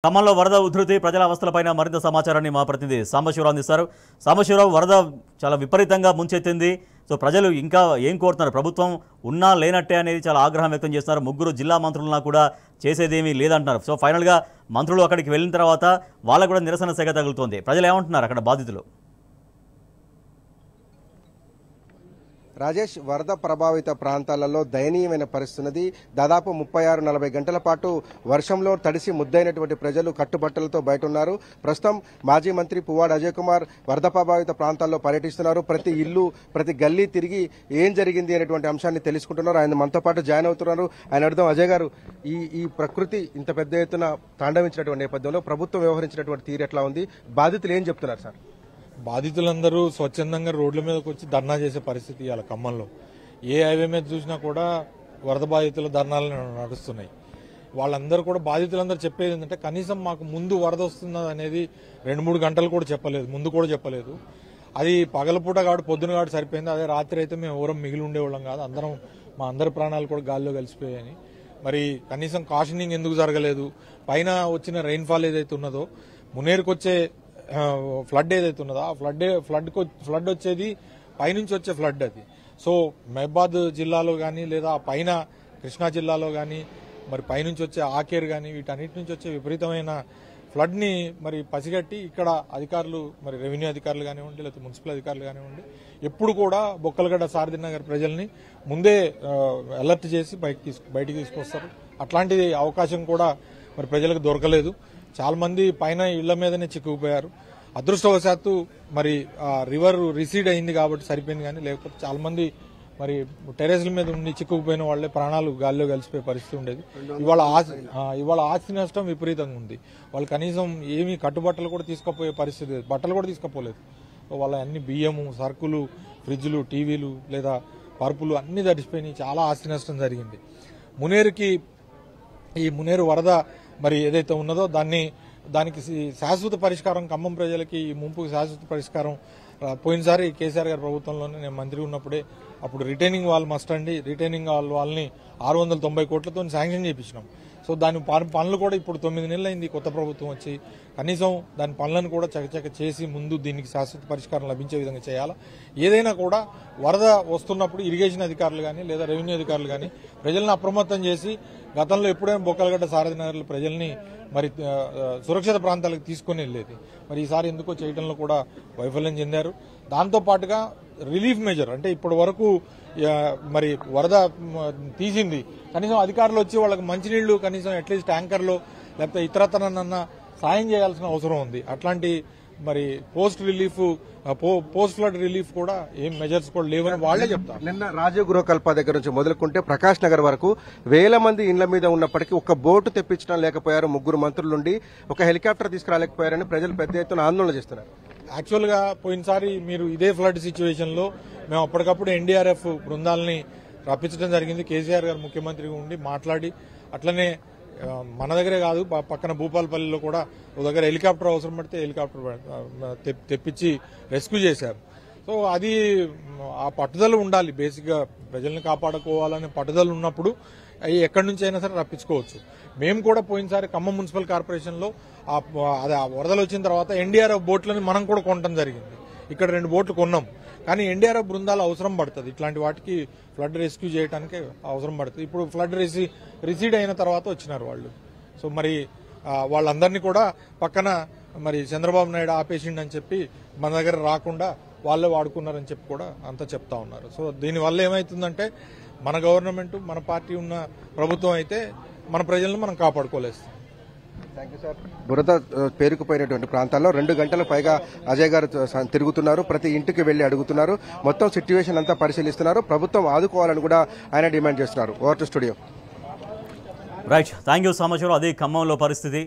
ఖమ్మంలో వరద ఉధృతి ప్రజల అవస్థలపైన మరింత సమాచారాన్ని మా ప్రతినిధి సాంబశివరావు అందిస్తారు. సాంబశివరావు, వరద చాలా విపరీతంగా ముంచెత్తింది. సో ప్రజలు ఇంకా ఏం కోరుతున్నారు? ప్రభుత్వం ఉన్నా లేనట్టే అనేది చాలా ఆగ్రహం వ్యక్తం చేస్తున్నారు. ముగ్గురు జిల్లా మంత్రులన్నా కూడా చేసేదేమీ లేదంటున్నారు. సో ఫైనల్గా మంత్రులు అక్కడికి వెళ్ళిన తర్వాత వాళ్ళకు కూడా నిరసన సెగ తగులుతోంది. ప్రజలు ఏమంటున్నారు అక్కడ బాధితులు? రాజేష్, వరద ప్రభావిత ప్రాంతాలలో దయనీయమైన పరిస్థితి. దాదాపు 36-40 గంటల పాటు వర్షంలో తడిసి ముద్దైనటువంటి ప్రజలు కట్టుబట్టలతో బయట ఉన్నారు. ప్రస్తుతం మాజీ మంత్రి పువ్వాడ అజయ్ కుమార్ వరద ప్రభావిత ప్రాంతాల్లో పర్యటిస్తున్నారు. ప్రతి ఇల్లు, ప్రతి గల్లీ తిరిగి ఏం జరిగింది అనేటువంటి అంశాన్ని తెలుసుకుంటున్నారు. ఆయన మనతో పాటు జాయిన్ అవుతున్నారు. ఆయన అర్థం, అజయ్ గారు, ఈ ప్రకృతి ఇంత పెద్ద ఎత్తున తాండవించినటువంటి నేపథ్యంలో ప్రభుత్వం వ్యవహరించినటువంటి తీరు ఎట్లా ఉంది? బాధితులు ఏం చెప్తున్నారు సార్? బాధితులందరూ స్వచ్ఛందంగా రోడ్ల మీదకి వచ్చి ధర్నా చేసే పరిస్థితి ఇవాళ ఖమ్మంలో. ఏ హైవే మీద చూసినా కూడా వరద బాధితుల ధర్నాలు నడుస్తున్నాయి. వాళ్ళందరూ కూడా బాధితులందరూ చెప్పేది ఏంటంటే, కనీసం మాకు ముందు వరద వస్తున్నది అనేది 2-3 గంటలు కూడా చెప్పలేదు, ముందు కూడా చెప్పలేదు. అది పగలపూట కాడు, పొద్దున కాడు సరిపోయింది. అదే రాత్రి అయితే మేము ఎవరం మిగిలి ఉండేవాళ్ళం కాదు, అందరం మా అందరి ప్రాణాలు కూడా గాల్లో కలిసిపోయాయని. మరి కనీసం కాషనింగ్ ఎందుకు జరగలేదు? పైన వచ్చిన రెయిన్ఫాల్ ఏదైతే ఉన్నదో, మునేరుకు వచ్చే ఫ్లడ్ ఏదైతే ఉన్నదో ఆ ఫ్లడ్ వచ్చేది పైనుంచి వచ్చే ఫ్లడ్ అది. సో మహబాద్ జిల్లాలో కానీ లేదా పైన కృష్ణా జిల్లాలో కానీ మరి పైనుంచి వచ్చే ఆకేర్ కానీ వీటన్నిటి నుంచి వచ్చే విపరీతమైన ఫ్లడ్ ని మరి పసిగట్టి ఇక్కడ అధికారులు, మరి రెవెన్యూ అధికారులు కానివ్వండి లేకపోతే మున్సిపల్ అధికారులు కానివ్వండి, ఎప్పుడు కూడా బొక్కలగడ్డ సారథి నగర్ ప్రజల్ని ముందే అలర్ట్ చేసి బయటికి తీసుకొస్తారు. అట్లాంటి అవకాశం కూడా మరి ప్రజలకు దొరకలేదు. చాలా మంది పైన ఇళ్ల మీదనే చిక్కుకుపోయారు. అదృష్టవశాత్తు మరి రివర్ రిసీడ్ అయింది కాబట్టి సరిపోయింది, కానీ లేకపోతే చాలా మంది మరి టెరెస్ల మీద ఉండి చిక్కుకుపోయిన వాళ్లే ప్రాణాలు గాల్లో కలిసిపోయే పరిస్థితి ఉండేది. ఇవాళ ఆస్తి నష్టం విపరీతంగా ఉంది. వాళ్ళు కనీసం ఏమీ కట్టుబట్టలు కూడా తీసుకుపోయే పరిస్థితి, బట్టలు కూడా తీసుకుపోలేదు. వాళ్ళ అన్ని బియ్యము, సరుకులు, ఫ్రిడ్జ్లు, టీవీలు లేదా పరుపులు అన్ని తడిసిపోయినాయి. చాలా ఆస్తి నష్టం జరిగింది. ఈ మునేరు వరద మరి ఏదైతే ఉన్నదో దానికి శాశ్వత పరిష్కారం, ఖమ్మం ప్రజలకి ఈ ముంపుకి శాశ్వత పరిష్కారం పోయినసారి కేసీఆర్ గారి ప్రభుత్వంలోనే నేను మంత్రి ఉన్నప్పుడే అప్పుడు రిటైనింగ్ వాల్ మస్ట్ అండి, రిటైనింగ్ వాల్ని 690 కోట్లతో శాంక్షన్ చేయించినాం. సో దాని పనులు కూడా ఇప్పుడు 9 నెలలు అయింది కొత్త ప్రభుత్వం వచ్చి. కనీసం దాని పనులను కూడా చకచక చేసి ముందు దీనికి శాశ్వత పరిష్కారం లభించే విధంగా చేయాలా. ఏదైనా కూడా వరద వస్తున్నప్పుడు ఇరిగేషన్ అధికారులు కానీ లేదా రెవెన్యూ అధికారులు కానీ ప్రజలను అప్రమత్తం చేసి, గతంలో ఎప్పుడైనా బొక్కలగడ్డ సారథి నగర్లో ప్రజల్ని మరి సురక్షిత ప్రాంతాలకు తీసుకుని వెళ్ళేది. మరి ఈసారి ఎందుకో చేయడంలో కూడా వైఫల్యం చెందారు. దాంతో పాటుగా రిలీఫ్ మెజర్ అంటే ఇప్పటి వరకు మరి వరద తీసింది, కనీసం అధికారులు వచ్చి వాళ్ళకి మంచినీళ్లు కనీసం అట్లీస్ట్ ట్యాంకర్లో లేకపోతే ఇతరతనన్నా సాయం చేయాల్సిన అవసరం ఉంది. అట్లాంటి మరి పోస్ట్ ఫ్లడ్ రిలీఫ్ కూడా ఏం మెజర్స్ కూడా లేవని వాళ్లే చెప్తారు. నిన్న రాజీవ్ గృహకల్ప దగ్గర నుంచి మొదలుకుంటే ప్రకాష్ నగర్ వరకు వేల మంది ఇండ్ల మీద ఉన్నప్పటికీ ఒక బోటు తెప్పించడం లేకపోయారు. 3 మంత్రుల నుండి ఒక హెలికాప్టర్ తీసుకురాలేకపోయారని ప్రజలు పెద్ద ఎత్తున ఆందోళన చేస్తున్నారు. యాక్చువల్ గా పోయినసారి మీరు ఇదే ఫ్లడ్ సిచ్యువేషన్ లో మేము అప్పటికప్పుడు ఎన్డీఆర్ఎఫ్ బృందాలని రప్పించడం జరిగింది. కేసీఆర్ గారు ముఖ్యమంత్రిగా ఉండి మాట్లాడి, అట్లనే మన దగ్గరే కాదు పక్కన భూపాలపల్లిలో కూడా ఒక దగ్గర హెలికాప్టర్ అవసరం పడితే హెలికాప్టర్ తెప్పించి రెస్క్యూ చేశారు. సో అది ఆ పట్టుదల ఉండాలి. బేసిక్ గా ప్రజల్ని కాపాడుకోవాలనే పట్టుదల ఉన్నప్పుడు అవి ఎక్కడి నుంచి అయినా సరే రప్పించుకోవచ్చు. మేము కూడా పోయినసారి ఖమ్మం మున్సిపల్ కార్పొరేషన్ లో వరదలు వచ్చిన తర్వాత ఎన్డీఆర్ఎఫ్ బోట్లను మనం కూడా కొనడం జరిగింది. ఇక్కడ 2 బోట్లు కొన్నాం. కానీ ఎన్డీఆర్ఎఫ్ బృందాలు అవసరం పడుతుంది, ఇట్లాంటి వాటికి ఫ్లడ్ రెస్క్యూ చేయడానికి అవసరం పడుతుంది. ఇప్పుడు ఫ్లడ్ రిసీడ్ అయిన తర్వాత వచ్చినారు వాళ్ళు. సో మరి వాళ్ళందరినీ కూడా పక్కన మరి చంద్రబాబు నాయుడు ఆపేసిండి అని చెప్పి మన దగ్గర రాకుండా వాళ్ళే వాడుకున్నారని చెప్పి కూడా అంతా చెప్తా ఉన్నారు. సో దీనివల్ల ఏమైతుందంటే మన గవర్నమెంట్, మన పార్టీ ఉన్న ప్రభుత్వం అయితే మన ప్రజలను మనం కాపాడుకోలేస్తాం. బురద పేరుకుపోయినటువంటి ప్రాంతాల్లో 2 గంటల పైగా అజయ్ గారు తిరుగుతున్నారు. ప్రతి ఇంటికి వెళ్లి అడుగుతున్నారు. మొత్తం సిట్యుయేషన్ అంతా పరిశీలిస్తున్నారు. ప్రభుత్వం ఆదుకోవాలని కూడా ఆయన డిమాండ్ చేస్తున్నారు. Over to studio. Right, thank you Sambasivarao. అదే ఖమ్మంలో పరిస్థితి.